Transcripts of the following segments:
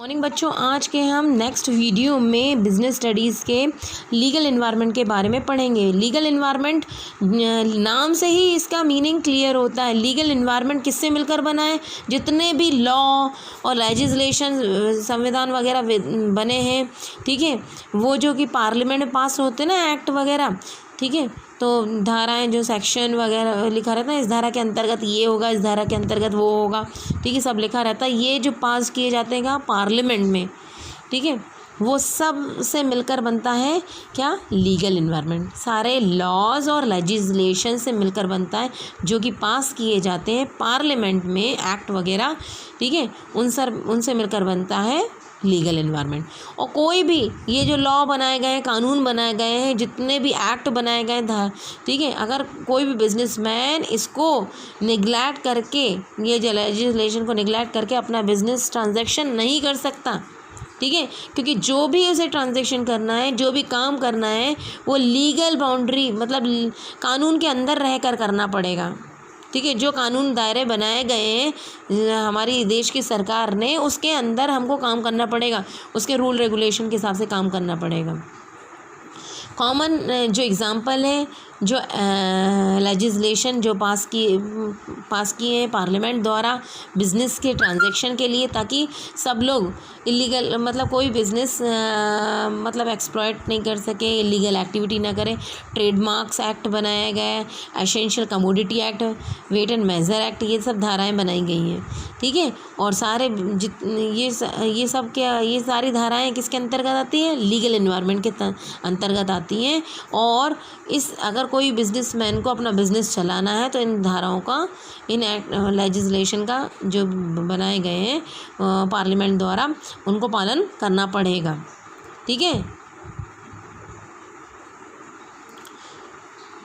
Morning बच्चों, आज के हम नेक्स्ट वीडियो में बिजनेस स्टडीज़ के लीगल इन्वायरमेंट के बारे में पढ़ेंगे। लीगल इन्वायरमेंट नाम से ही इसका मीनिंग क्लियर होता है। लीगल इन्वायरमेंट किससे मिलकर बना है? जितने भी लॉ और लेजिस्लेशन संविधान वगैरह बने हैं, ठीक है, वो जो कि पार्लियामेंट में पास होते हैं ना, एक्ट वगैरह, ठीक है, तो धाराएं जो सेक्शन वगैरह लिखा रहता है, इस धारा के अंतर्गत ये होगा, इस धारा के अंतर्गत वो होगा, ठीक है, सब लिखा रहता है। ये जो पास किए जाते हैं कहाँ? पार्लियामेंट में, ठीक है, वो सब से मिलकर बनता है क्या? Legal environment. सारे लॉज और लेजिस्लेशन से मिलकर बनता है, जो कि पास किए जाते हैं पार्लियामेंट में, एक्ट वगैरह, ठीक है, उनसे मिलकर बनता है लीगल इन्वायरमेंट। और कोई भी ये जो लॉ बनाए गए हैं, कानून बनाए गए हैं, जितने भी एक्ट बनाए गए हैं, ठीक है, अगर कोई भी बिजनेसमैन इसको निगलेक्ट करके, ये जो लेजिस्लेशन को निगलेक्ट करके अपना बिजनेस ट्रांजैक्शन नहीं कर सकता, ठीक है, क्योंकि जो भी उसे ट्रांजैक्शन करना है, जो भी काम करना है, वो लीगल बाउंड्री मतलब कानून के अंदर रहकर करना पड़ेगा, ठीक है। जो कानून दायरे बनाए गए हैं हमारी देश की सरकार ने, उसके अंदर हमको काम करना पड़ेगा, उसके रूल रेगुलेशन के हिसाब से काम करना पड़ेगा। कॉमन जो एग्ज़ाम्पल है, जो लेजिस्लेशन जो पास किए हैं पार्लियामेंट द्वारा बिज़नेस के ट्रांजैक्शन के लिए, ताकि सब लोग इलीगल मतलब कोई बिज़नेस मतलब एक्सप्लॉइट नहीं कर सके, इलीगल एक्टिविटी ना करें। ट्रेडमार्क्स एक्ट बनाया गया है, essential commodity act, weight and measure act, ये सब धाराएं बनाई गई हैं, ठीक है। और सारे ये सब क्या, ये सारी धाराएं किसके अंतर्गत आती हैं? लीगल इन्वायरमेंट के अंतर्गत आती हैं। और अगर कोई बिजनेसमैन को अपना बिजनेस चलाना है, तो इन धाराओं का, इन लेजिस्लेशन का जो बनाए गए हैं पार्लियामेंट द्वारा, उनको पालन करना पड़ेगा, ठीक है।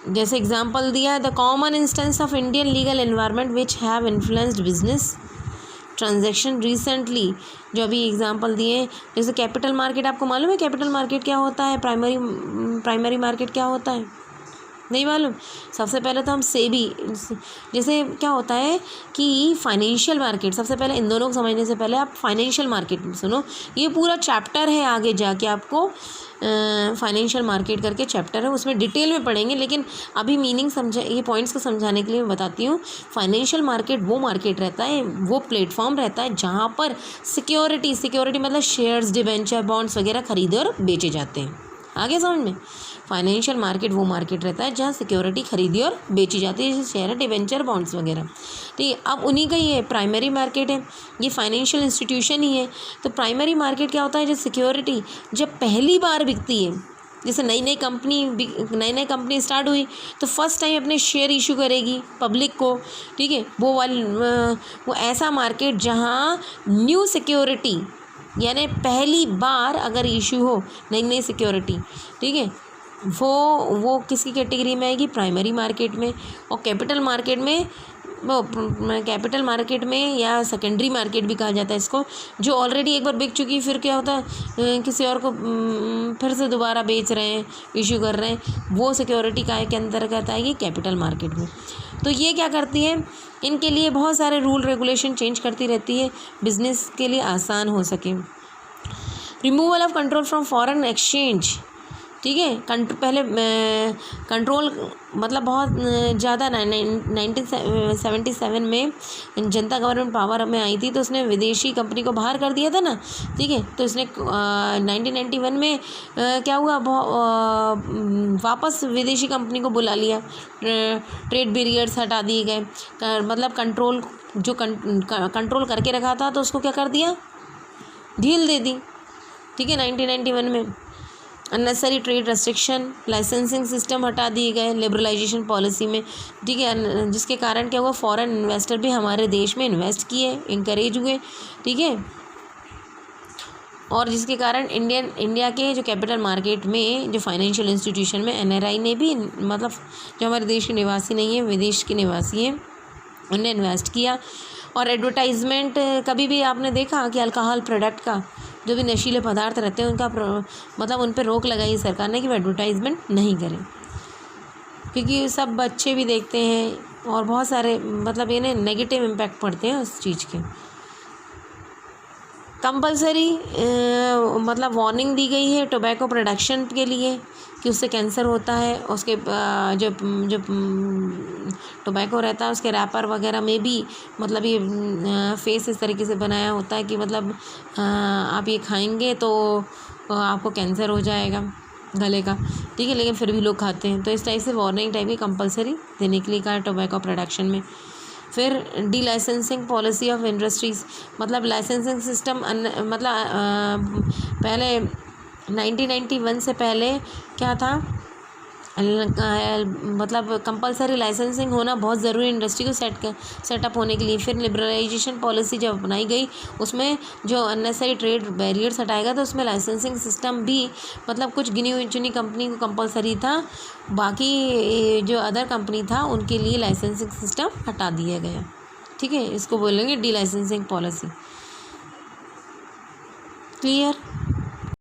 जैसे एग्जांपल दिया है, the common instance of Indian legal environment which have influenced business transaction recently, जो अभी एग्जांपल दिए, जैसे कैपिटल मार्केट। आपको मालूम है कैपिटल मार्केट क्या होता है? प्राइमरी मार्केट क्या होता है? नहीं मालूम? सबसे पहले तो हम सेबी, जैसे क्या होता है कि फाइनेंशियल मार्केट, सबसे पहले इन दोनों को समझने से पहले आप फाइनेंशियल मार्केट सुनो। ये पूरा चैप्टर है, आगे जाके आपको फाइनेंशियल मार्केट करके चैप्टर है, उसमें डिटेल में पढ़ेंगे, लेकिन अभी मीनिंग समझा, ये पॉइंट्स को समझाने के लिए मैं बताती हूँ। फाइनेंशियल मार्केट वो मार्केट रहता है, वो प्लेटफॉर्म रहता है जहाँ पर सिक्योरिटी मतलब शेयर्स, डिबेंचर, बॉन्ड्स वगैरह खरीदे और बेचे जाते हैं। आगे समझ में? फाइनेंशियल मार्केट वो मार्केट रहता है जहाँ सिक्योरिटी खरीदी और बेची जाती है, जैसे शेयर, डिबेंचर, बॉन्ड्स वगैरह, ठीक है। अब उन्हीं का ये प्राइमरी मार्केट है, ये फाइनेंशियल इंस्टीट्यूशन ही है। तो प्राइमरी मार्केट क्या होता है? जो सिक्योरिटी जब पहली बार बिकती है, जैसे नई नई कंपनी स्टार्ट हुई, तो फर्स्ट टाइम अपने शेयर इशू करेगी पब्लिक को, ठीक है। वो ऐसा मार्केट जहाँ न्यू सिक्योरिटी, यानी पहली बार अगर इशू हो नई सिक्योरिटी, ठीक है, वो किसकी कैटेगरी में आएगी? प्राइमरी मार्केट में। और कैपिटल मार्केट में या सेकेंडरी मार्केट भी कहा जाता है इसको, जो ऑलरेडी एक बार बिक चुकी, फिर क्या होता है किसी और को फिर से दोबारा बेच रहे हैं, इशू कर रहे हैं, वो सिक्योरिटी काय के अंतर्गत आएगी? कैपिटल मार्केट में। तो ये क्या करती है? इनके लिए बहुत सारे रूल रेगुलेशन चेंज करती रहती है, बिजनेस के लिए आसान हो सके। Removal of control from foreign exchange, ठीक है। पहले कंट्रोल मतलब बहुत ज़्यादा 1977 में जनता गवर्नमेंट पावर में आई थी, तो उसने विदेशी कंपनी को बाहर कर दिया था ना, ठीक है। तो इसने 1991 में क्या हुआ, वापस विदेशी कंपनी को बुला लिया, ट्रेड बैरियर्स हटा दिए गए, मतलब कंट्रोल करके रखा था, तो उसको क्या कर दिया? ढील दे दी, ठीक है, 1991 में। Unnecessary trade restriction, licensing system हटा दिए गए लिबरलाइजेशन पॉलिसी में, ठीक है, जिसके कारण क्या हुआ? फॉरेन इन्वेस्टर भी हमारे देश में इन्वेस्ट किए, इंकरेज हुए, ठीक है। और जिसके कारण इंडिया के जो कैपिटल मार्केट में, जो फाइनेंशियल इंस्टीट्यूशन में, NRI ने भी, मतलब जो हमारे देश के निवासी नहीं है, विदेश के निवासी हैं, उनने इन्वेस्ट किया। और एडवर्टाइजमेंट, कभी भी आपने देखा कि अल्कोहल प्रोडक्ट का, जो भी नशीले पदार्थ रहते हैं, उनका मतलब उन पर रोक लगाई सरकार ने कि वो एडवर्टाइजमेंट नहीं करें, क्योंकि सब बच्चे भी देखते हैं और बहुत सारे मतलब इन्हें नेगेटिव इम्पैक्ट पड़ते हैं उस चीज़ के। कंपलसरी मतलब वार्निंग दी गई है टोबैको प्रोडक्शन के लिए कि उससे कैंसर होता है। उसके जो जो टोबैको रहता है उसके रैपर वगैरह में भी मतलब ये फेस इस तरीके से बनाया होता है कि मतलब आप ये खाएंगे तो आपको कैंसर हो जाएगा गले का, ठीक है, लेकिन फिर भी लोग खाते हैं। तो इस टाइप से वार्निंग टाइप की कंपलसरी देने के लिए कहा है टोबैको प्रोडक्शन में। फिर D licensing policy of industries, मतलब लाइसेंसिंग सिस्टम पहले 1991 से पहले क्या था, मतलब कंपलसरी लाइसेंसिंग होना बहुत ज़रूरी इंडस्ट्री को सेटअप होने के लिए। फिर लिबरलाइजेशन पॉलिसी जब अपनाई गई उसमें जो अननेसेसरी ट्रेड बैरियर्स हटाएगा तो उसमें लाइसेंसिंग सिस्टम भी मतलब कुछ गिनी चुनी कंपनी को कंपलसरी था, बाकी जो अदर कंपनी था उनके लिए लाइसेंसिंग सिस्टम हटा दिया गया, ठीक है। इसको बोलेंगे डी लाइसेंसिंग पॉलिसी। क्लियर।